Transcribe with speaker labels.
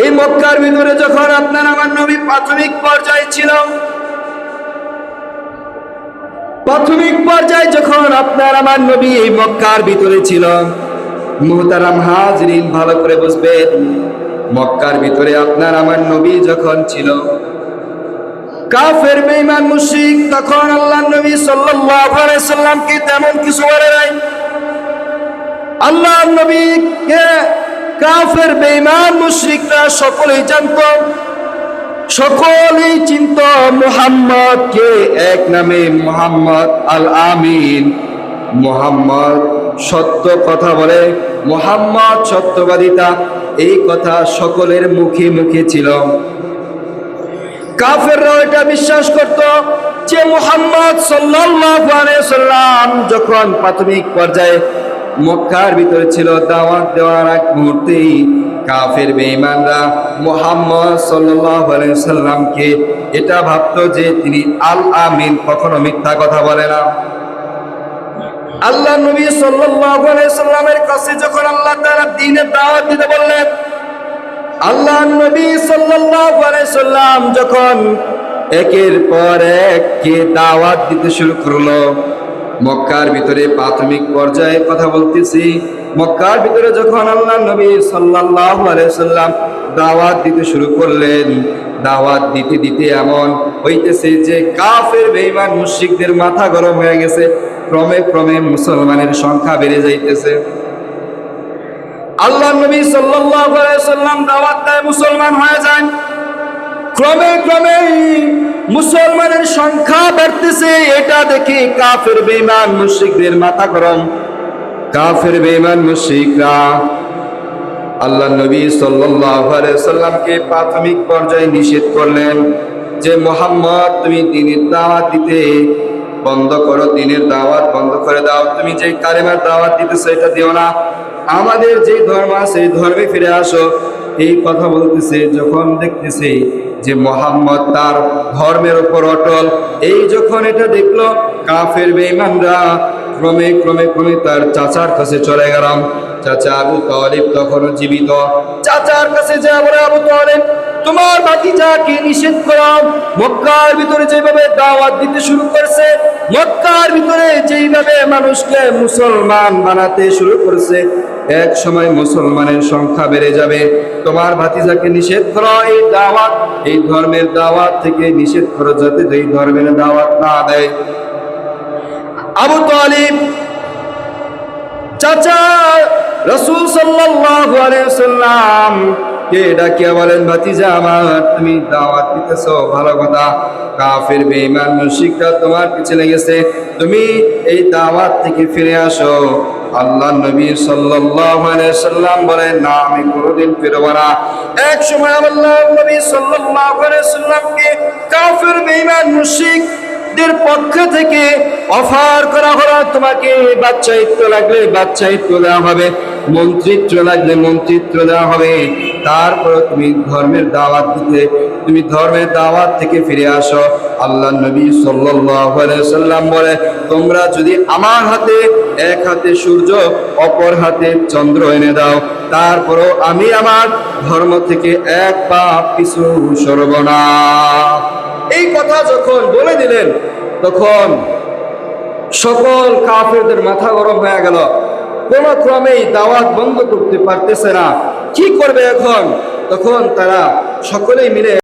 Speaker 1: এই মক্কার ভিতরে যখন আপনার আমার নবী প্রাথমিক পর্যায়ে ছিল, প্রাথমিক পর্যায়ে যখন আপনার আমার নবী এই মক্কার ভিতরে ছিল, মুহতারাম হাজরিন ভালো করে বুঝবেন, মক্কার ভিতরে আপনার আমার নবী যখন ছিল, কাফের বেঈমান মুশরিক তখন আল্লাহর নবী সাল্লাল্লাহু আলাইহি সাল্লামকে তেমন কিছু বলে নাই। আল্লাহর নবীকে কাফের বেঈমান মুশরিকরা সকলেই জানতো, সকলেই চিনত মুহাম্মদকে এক নামে মুহাম্মদ আল আমিন, মুহাম্মদ সত্য কথা বলে, মুহাম্মদ সত্যবাদিতা, এই কথা সকলের মুখে মুখে ছিল। কাফেররা এটা বিশ্বাস করত যে মুহাম্মদ সাল্লাল্লাহু আলাইহি সাল্লাম যখন প্রাথমিক পর্যায়ে মক্কার ভিতরে ছিল, দাওয়াত দেওয়ার এক মুহূর্তেই কাফের বেঈমানরা মুহাম্মদ সাল্লাল্লাহু আলাইহি সাল্লামকে এটা ভাবতো যে তিনি আল আমিন, কখনো মিথ্যা কথা বলে না। আল্লাহ নবী সাল্লাল্লাহু আলাইহি সাল্লামের কাছে যখন আল্লাহ তাআলা দ্বীনের দাওয়াত দিতে বললেন, আল্লাহ নবী সাল্লাল্লাহু আলাইহি সাল্লাম যখন একের পর এক কে দাওয়াত দিতে শুরু করলো, মক্কার ভিতরে প্রাথমিক পর্যায়ে কথা বলতেছি, মক্কার ভিতরে যখন আল্লাহ নবী সাল্লাল্লাহু আলাইহি সাল্লাম দাওয়াত দিতে শুরু করলেন, দাওয়াত দিতে দিতে এমন হইতেছে যে কাফের বেঈমান মুশরিকদের মাথা গরম হয়ে গেছে, ক্রমে ক্রমে মুসলমানের সংখ্যা বেড়ে যাইতেছে। আল্লাহ নবী সাল্লাল্লাহু আলাইহি সাল্লাম দাওয়াত দেয়, মুসলমান হয়ে যায়, ক্রমে ক্রমে মুসলমানের সংখ্যা বাড়তেছে। এটা দেখে কাফের বেঈমান মুশরিকদের মাথা গরম। কাফের বেঈমান মুশরিকরা আল্লাহ নবী সাল্লাল্লাহু আলাইহি সাল্লামকে প্রাথমিক পর্যায়ে নিষেধ করলেন যে মুহাম্মদ, তুমি দ্বীনের দাওয়াত দিতে বন্ধ করো, দ্বীনের দাওয়াত বন্ধ করে দাও, তুমি যে কালেমার দাওয়াত দিতেছো এটা দিও না, আমাদের যে ধর্ম আছে এই ধর্মে ফিরে আসো। এই কথা বলতেছে, যখন দেখতেছে যে মুহাম্মদ তার ধর্মের উপর অটল, এই যখন এটা দেখলো কাফের বেঈমানরা ক্রমে ক্রমে ক্রমে তার চাচার কাছে চলে গেলাম। চাচা আবু তালিব তখনও জীবিত। চাচার কাছে যা বলে, আবু তালিব, তোমার ভাতিজাকে নিষেধ করো, মক্কার ভিতরে যেভাবে দাওয়াত দিতে শুরু করছে, মক্কার ভিতরে যেইভাবে মানুষকে মুসলমান বানাতে শুরু করছে, এক সময় মুসলমানের সংখ্যা বেড়ে যাবে। তোমার ভাতিজাকে নিষেধ করো, এই দাওয়াত, এই ধর্মের দাওয়াত থেকে নিষেধ করো, যাতে এই ধর্মের দাওয়াত না দেয়। আবু তালিব চাচা রাসূল সাল্লাল্লাহু আলাইহি ওয়াসাল্লাম কে ডাকিয়া বলেন, ভাতিজা আমার, তুমি দাওয়াত দিতেছো ভালো কথা, কাফের বেঈমান মুশরিকরা তোমার পিছে লেগেছে, তুমি এই দাওয়াত থেকে ফিরে আসো। আল্লাহ নবী সাল্লাল্লাহু আলাইহি ওয়াসাল্লাম বলেন, না, আমি কোনোদিন ফিরব না। এক সময় আল্লাহ নবী সাল্লাল্লাহু আলাইহি ওয়াসাল্লামকে কাফের বেঈমান মুশরিকদের পক্ষ থেকে অফার করা হলো, তোমাকে বাদশাহিত্ব লাগলে বাদশাহিত্ব দেওয়া হবে, মন্ত্রিত্ব লাগলে মন্ত্রিত্ব দেওয়া হবে, তারপর তুমি ধর্মের দাওয়াত দিতে, তুমি ধর্মের দাওয়াত থেকে ফিরে আসো। আল্লাহ নবী সাল্লাল্লাহু আলাইহি ওয়াসাল্লাম বলে, তোমরা যদি আমার হাতে এক হাতে সূর্য অপর হাতে চন্দ্র এনে দাও, তারপরও আমি আমার ধর্ম থেকে এক পা পিছু সরব না। এই কথা যখন বলে দিলেন, তখন সকল কাফেরদের মাথা গরম হয়ে গেল, কোন ক্রমেই দাওয়াত বন্ধ করতে পারতেছে না, কি করবে এখন? তখন তারা সকলেই মিলে